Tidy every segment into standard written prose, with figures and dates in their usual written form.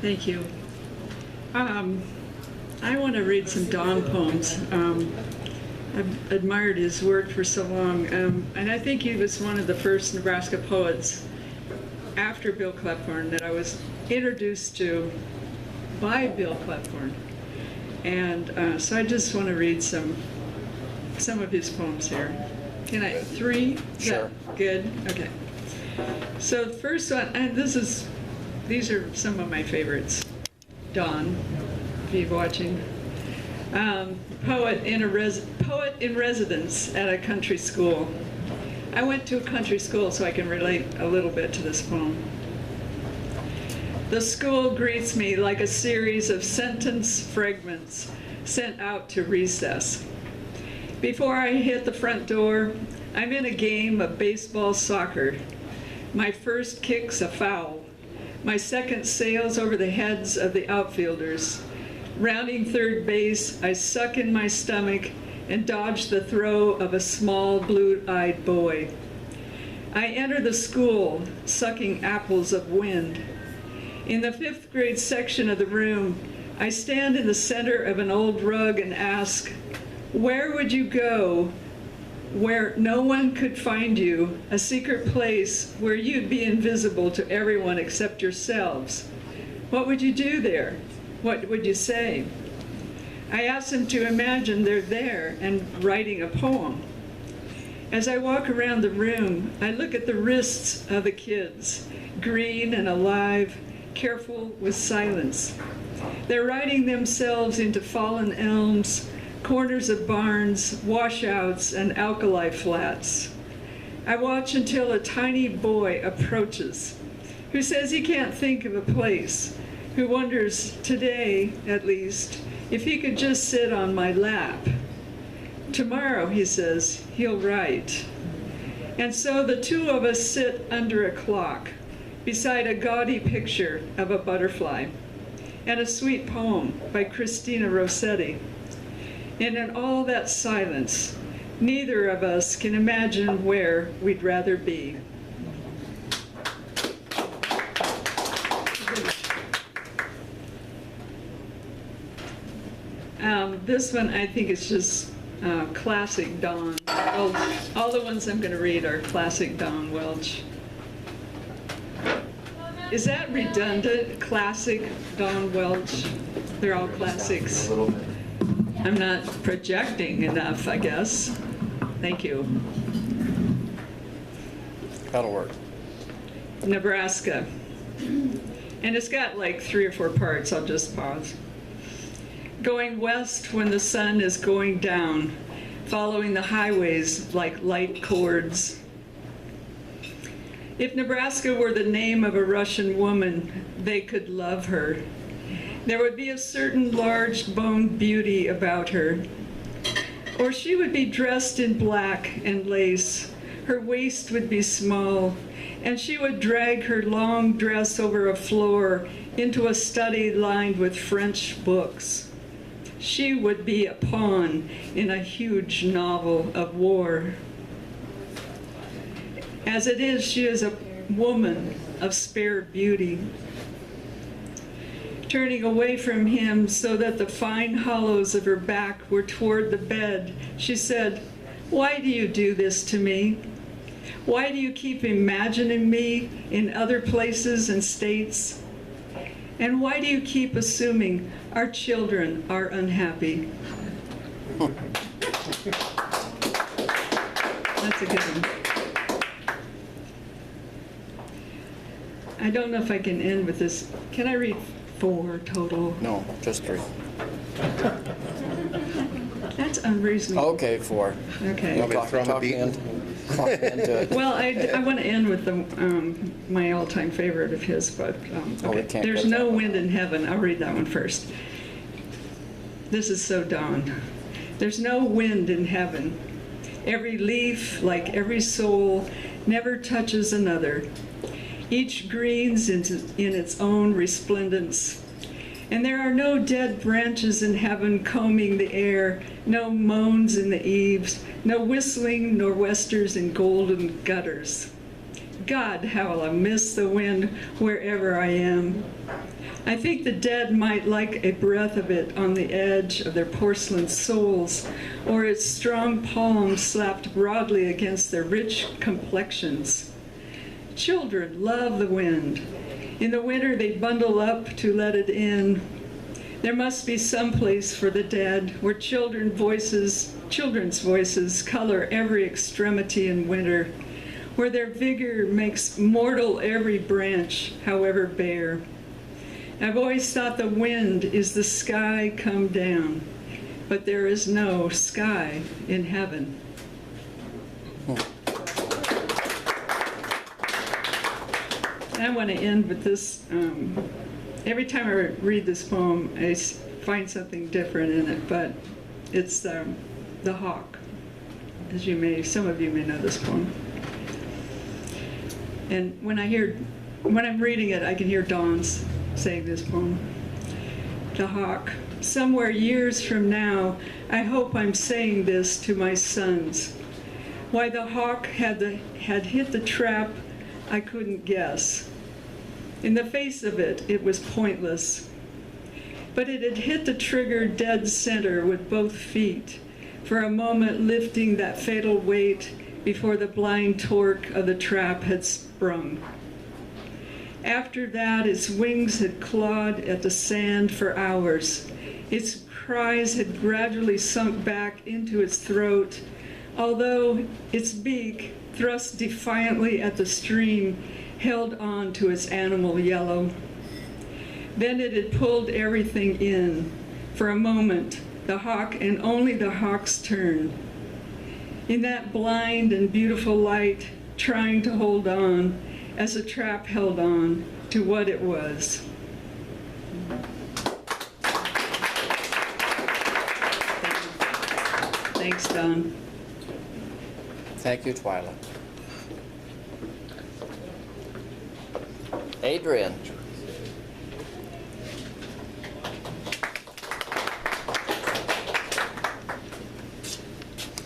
Thank you. I want to read some Don poems. I've admired his work for so long, and I think he was one of the first Nebraska poets after Bill Clepthorne that I was introduced to by Bill Clepthorne. And so I just want to read some of his poems here. Can I, 3? Is Sure. that good? Okay. So the first one, and these are some of my favorites. Don, if you're watching. Poet in residence at a country school. I went to a country school, so I can relate a little bit to this poem. The school greets me like a series of sentence fragments sent out to recess. Before I hit the front door, I'm in a game of baseball soccer. My first kick's a foul. My second sails over the heads of the outfielders. Rounding third base, I suck in my stomach and dodge the throw of a small blue-eyed boy. I enter the school, sucking apples of wind. In the 5th grade section of the room, I stand in the center of an old rug and ask, where would you go where no one could find you, a secret place where you'd be invisible to everyone except yourselves? What would you do there? What would you say? I ask them to imagine they're there and writing a poem. As I walk around the room, I look at the wrists of the kids, green and alive, careful with silence. They're writing themselves into fallen elms, corners of barns, washouts, and alkali flats. I watch until a tiny boy approaches, who says he can't think of a place, who wonders, today at least, if he could just sit on my lap. Tomorrow, he says, he'll write. And so the two of us sit under a clock, beside a gaudy picture of a butterfly, and a sweet poem by Christina Rossetti. And in all that silence, neither of us can imagine where we'd rather be. This one, I think, is just classic Don. All the ones I'm going to read are classic Don Welch. Is that redundant? Classic Don Welch? They're all classics. A little bit. I'm not projecting enough, I guess. Thank you. That'll work. Nebraska. And it's got like 3 or 4 parts. I'll just pause. Going west when the sun is going down, following the highways like light cords. If Nebraska were the name of a Russian woman, they could love her. There would be a certain large-boned beauty about her. Or she would be dressed in black and lace. Her waist would be small, and she would drag her long dress over a floor into a study lined with French books. She would be a pawn in a huge novel of war. As it is, she is a woman of spare beauty. Turning away from him so that the fine hollows of her back were toward the bed, she said, "Why do you do this to me? Why do you keep imagining me in other places and states? And why do you keep assuming our children are unhappy?" That's a good one. I don't know if I can end with this. Can I read 4 total? No, just 3. That's unreasonable. Okay, 4. Okay. Want me to throw him a beat? Talk me into it. Well, I want to end with my all-time favorite of his, but Oh, we okay. can't There's go no that wind in heaven. I'll read that one first. This is so Don. There's no wind in heaven. Every leaf, like every soul, never touches another. Each greens in its own resplendence. And there are no dead branches in heaven combing the air, no moans in the eaves, no whistling nor'westers in golden gutters. God, how will I miss the wind wherever I am. I think the dead might like a breath of it on the edge of their porcelain souls, or its strong palms slapped broadly against their rich complexions. Children love the wind. In the winter, they bundle up to let it in. There must be some place for the dead where children's voices color every extremity in winter, where their vigor makes mortal every branch, however bare. I've always thought the wind is the sky come down, but there is no sky in heaven. I want to end with this. Every time I read this poem, I find something different in it, but it's the hawk. Some of you may know this poem. And when I'm reading it, I can hear Dawn's saying this poem. The hawk. Somewhere years from now, I hope I'm saying this to my sons. Why the hawk had hit the trap, I couldn't guess. In the face of it, it was pointless. But it had hit the trigger dead center with both feet, for a moment lifting that fatal weight before the blind torque of the trap had sprung. After that, its wings had clawed at the sand for hours. Its cries had gradually sunk back into its throat, although its beak, thrust defiantly at the stream, held on to its animal yellow. Then it had pulled everything in. For a moment, the hawk and only the hawk's turn. In that blind and beautiful light, trying to hold on, as the trap held on to what it was. Thanks, Don. Thank you, Twyla. Adrian.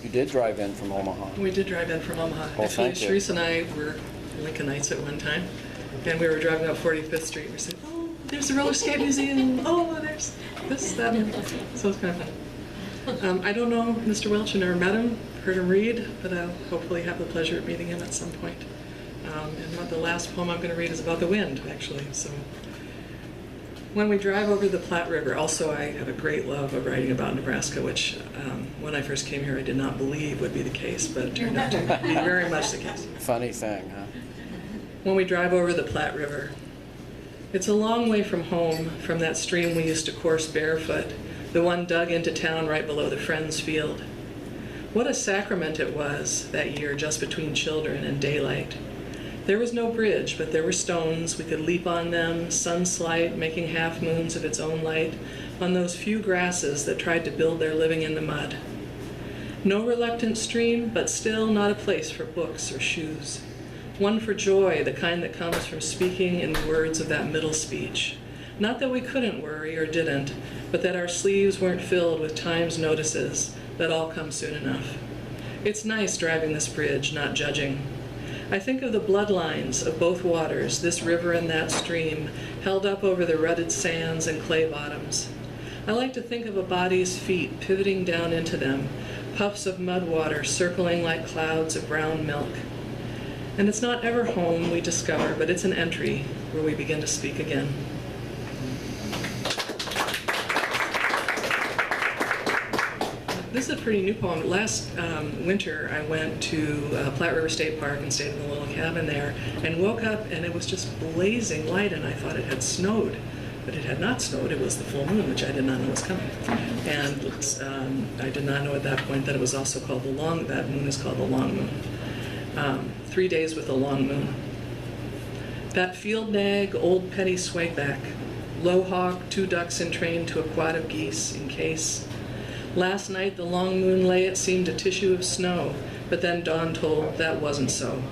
You did drive in from Omaha. We did drive in from Omaha. Well, Actually, thank you. Sharice and I were Lincolnites at one time, and we were driving up 45th Street. We said, "Oh, there's the roller skate museum. Oh, there's this, that." So it's kind of fun. I don't know Mr. Welch, I never met him, heard him read, but I'll hopefully have the pleasure of meeting him at some point. And the last poem I'm going to read is about the wind, actually. So, when we drive over the Platte River, also I have a great love of writing about Nebraska, which when I first came here I did not believe would be the case, but it turned out to be very much the case. Funny thing, huh? When we drive over the Platte River, it's a long way from home, from that stream we used to course barefoot, the one dug into town right below the Friends Field. What a sacrament it was that year, just between children and daylight. There was no bridge, but there were stones. We could leap on them, sunslight making half moons of its own light on those few grasses that tried to build their living in the mud. No reluctant stream, but still not a place for books or shoes. One for joy, the kind that comes from speaking in the words of that middle speech. Not that we couldn't worry or didn't, but that our sleeves weren't filled with time's notices that all come soon enough. It's nice driving this bridge, not judging. I think of the bloodlines of both waters, this river and that stream, held up over the rutted sands and clay bottoms. I like to think of a body's feet pivoting down into them, puffs of mud water circling like clouds of brown milk. And it's not ever home, we discover, but it's an entry where we begin to speak again. This is a pretty new poem. Last winter, I went to Platte River State Park and stayed in a little cabin there and woke up and it was just blazing light and I thought it had snowed. But it had not snowed. It was the full moon, which I did not know was coming. And I did not know at that point that it was also called that moon is called the long moon. 3 days with a long moon. That field nag, old petty swayback, low hawk, 2 ducks in train to a quad of geese in case. Last night the long moon lay, it seemed a tissue of snow, but then dawn told that wasn't so.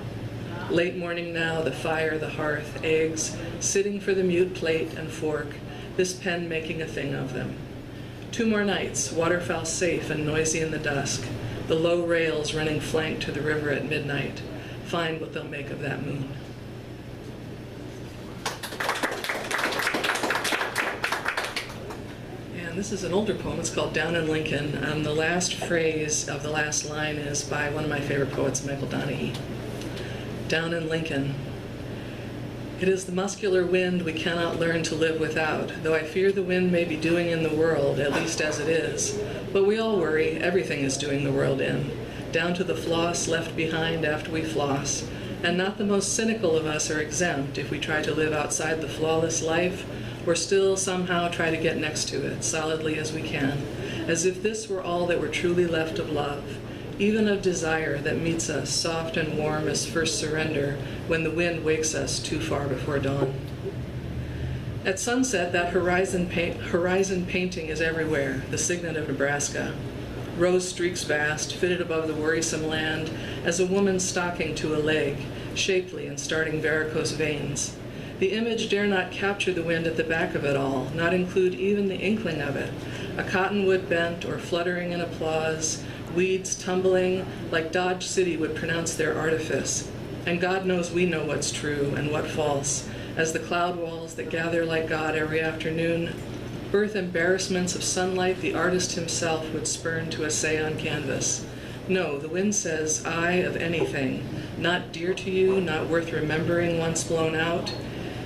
Late morning now, the fire, the hearth, eggs, sitting for the mute plate and fork, this pen making a thing of them. 2 more nights, waterfowl safe and noisy in the dusk, the low rails running flank to the river at midnight, find what they'll make of that moon. And this is an older poem. It's called Down in Lincoln. The last phrase of the last line is by one of my favorite poets, Michael Donaghy. Down in Lincoln. It is the muscular wind we cannot learn to live without, though I fear the wind may be doing in the world, at least as it is. But we all worry, everything is doing the world in, down to the floss left behind after we floss. And not the most cynical of us are exempt if we try to live outside the flawless life, or still somehow try to get next to it, solidly as we can, as if this were all that were truly left of love, even of desire that meets us soft and warm as first surrender when the wind wakes us too far before dawn. At sunset, that horizon painting is everywhere, the signet of Nebraska. Rose streaks vast, fitted above the worrisome land as a woman stalking to a leg, shapely and starting varicose veins. The image dare not capture the wind at the back of it all, not include even the inkling of it, a cottonwood bent or fluttering in applause, weeds tumbling like Dodge City would pronounce their artifice. And God knows we know what's true and what false, as the cloud walls that gather like God every afternoon birth embarrassments of sunlight the artist himself would spurn to essay on canvas. No, the wind says, I of anything, not dear to you, not worth remembering once blown out.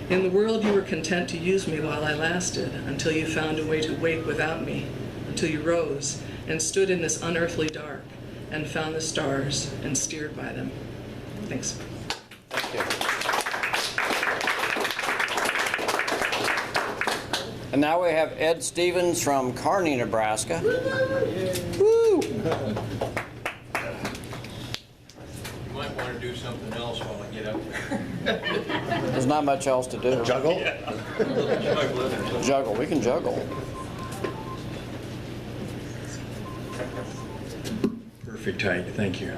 In the world you were content to use me while I lasted, until you found a way to wake without me, until you rose and stood in this unearthly dark and found the stars and steered by them. Thanks. Thank you. And now we have Ed Stevens from Kearney, Nebraska. Woo! You might want to do something else while I get up there. There's not much else to do. Juggle? Juggle. We can juggle. Perfect height, thank you.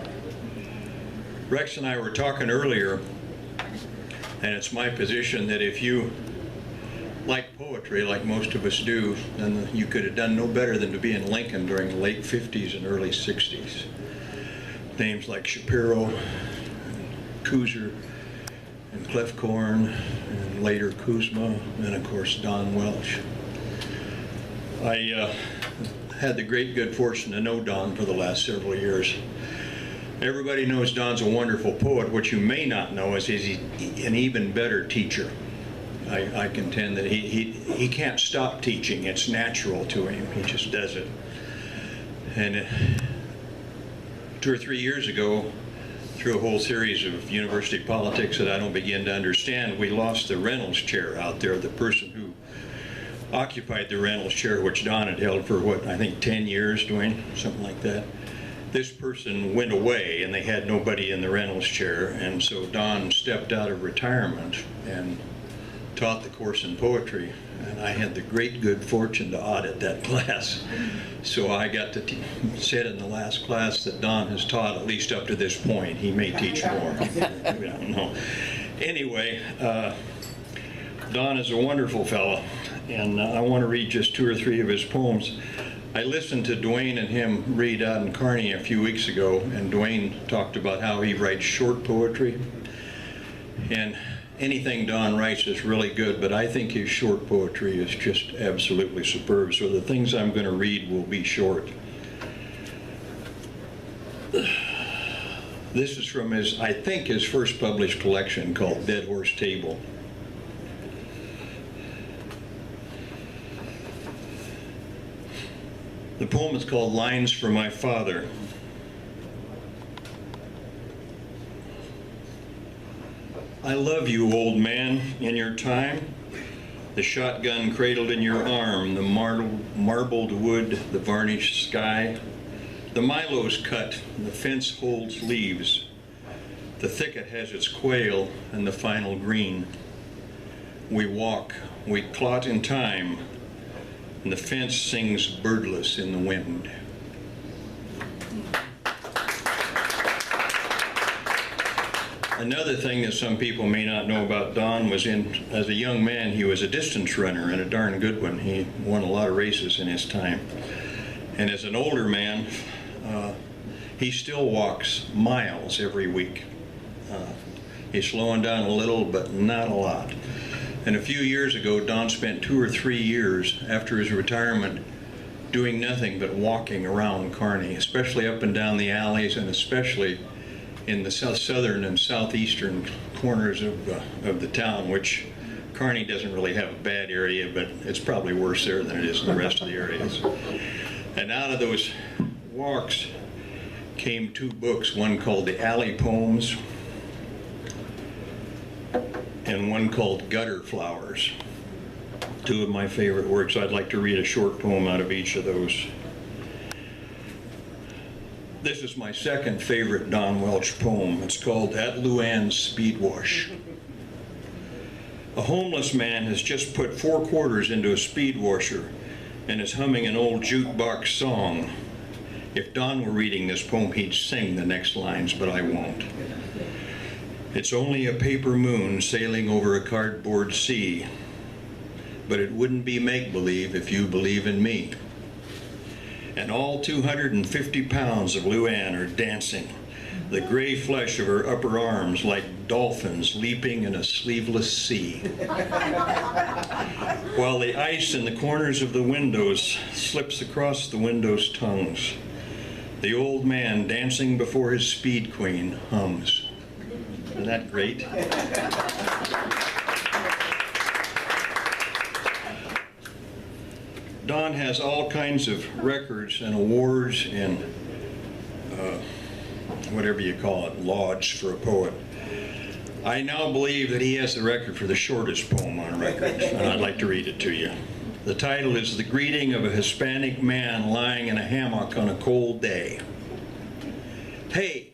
Rex and I were talking earlier, and it's my position that if you like poetry, like most of us do, then you could have done no better than to be in Lincoln during the late 50s and early 60s. Names like Shapiro, Kuser, and Cliff Korn, and later Kuzma, and of course Don Welsh. I had the great good fortune to know Don for the last several years. Everybody knows Don's a wonderful poet. What you may not know is he's an even better teacher. I contend that he can't stop teaching. It's natural to him. He just does it. And 2 or 3 years ago, through a whole series of university politics that I don't begin to understand, we lost the Reynolds chair out there, the person who occupied the Reynolds chair, which Don had held for, what, I think 10 years, Dwayne, something like that. This person went away and they had nobody in the Reynolds chair, and so Don stepped out of retirement and taught the course in poetry, and I had the great good fortune to audit that class. So I got to sit in the last class that Don has taught, at least up to this point. He may teach more. I don't know. Anyway, Don is a wonderful fellow, and I want to read just 2 or 3 of his poems. I listened to Dwayne and him read out in Kearney a few weeks ago, and Dwayne talked about how he writes short poetry. And anything Don writes is really good, but I think his short poetry is just absolutely superb. So the things I'm going to read will be short. This is from his, I think, his first published collection called Dead Horse Table. The poem is called Lines for My Father. I love you, old man, in your time. The shotgun cradled in your arm, the marbled wood, the varnished sky. The Milo's cut, the fence holds leaves. The thicket has its quail and the final green. We walk, we clot in time, and the fence sings birdless in the wind. Another thing that some people may not know about Don was as a young man, he was a distance runner, and a darn good one. He won a lot of races in his time. And as an older man, he still walks miles every week. He's slowing down a little, but not a lot. And a few years ago, Don spent 2 or 3 years after his retirement doing nothing but walking around Kearney, especially up and down the alleys, and especially in the southern and southeastern corners of the town, which Kearney doesn't really have a bad area, but it's probably worse there than it is in the rest of the areas. And out of those walks came 2 books, one called The Alley Poems and one called Gutter Flowers. 2 of my favorite works. I'd like to read a short poem out of each of those. This is my second favorite Don Welch poem. It's called At Luann's Speed Wash. A homeless man has just put 4 quarters into a speed washer and is humming an old jukebox song. If Don were reading this poem, he'd sing the next lines, but I won't. It's only a paper moon sailing over a cardboard sea, but it wouldn't be make-believe if you believe in me. And all 250 pounds of Luann are dancing, the gray flesh of her upper arms like dolphins leaping in a sleeveless sea. While the ice in the corners of the windows slips across the windows' tongues, the old man dancing before his speed queen hums. Isn't that great? Don has all kinds of records and awards and whatever you call it, lauds for a poet. I now believe that he has the record for the shortest poem on record, and I'd like to read it to you. The title is The Greeting of a Hispanic Man Lying in a Hammock on a Cold Day. Hey!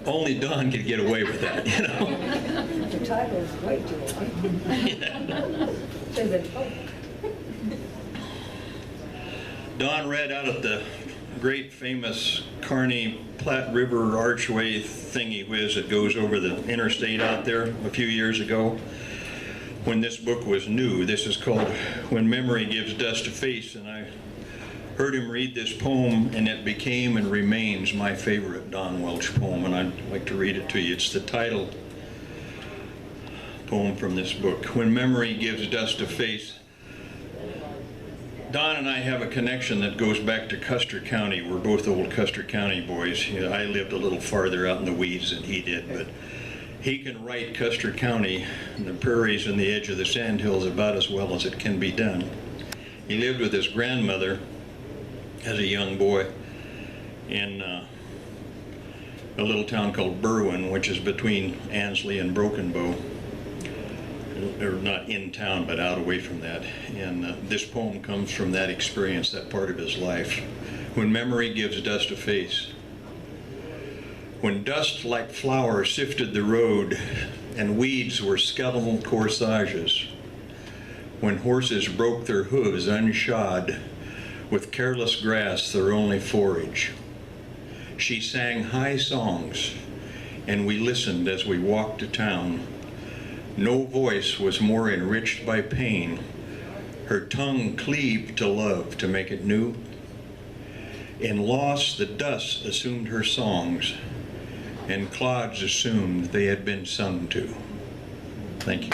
Only Don could get away with that, you know. The title is way too long. Don read out of the great famous Kearney Platte River archway thingy whiz that goes over the interstate out there a few years ago when this book was new. This is called When Memory Gives Dust a Face, and I heard him read this poem, and it became and remains my favorite Don Welch poem, and I'd like to read it to you. It's the title poem from this book, When Memory Gives Dust a Face. Don and I have a connection that goes back to Custer County. We're both old Custer County boys. You know, I lived a little farther out in the weeds than he did, but he can write Custer County and the prairies and the edge of the sandhills about as well as it can be done. He lived with his grandmother as a young boy in a little town called Berwyn, which is between Ansley and Broken Bow. Or not in town, but out away from that. And this poem comes from that experience, that part of his life. When memory gives dust a face. When dust like flour sifted the road and weeds were skeletal corsages. When horses broke their hooves unshod with careless grass their only forage. She sang high songs and we listened as we walked to town. No voice was more enriched by pain. Her tongue cleaved to love to make it new. In loss, the dust assumed her songs, and clods assumed they had been sung to. Thank you.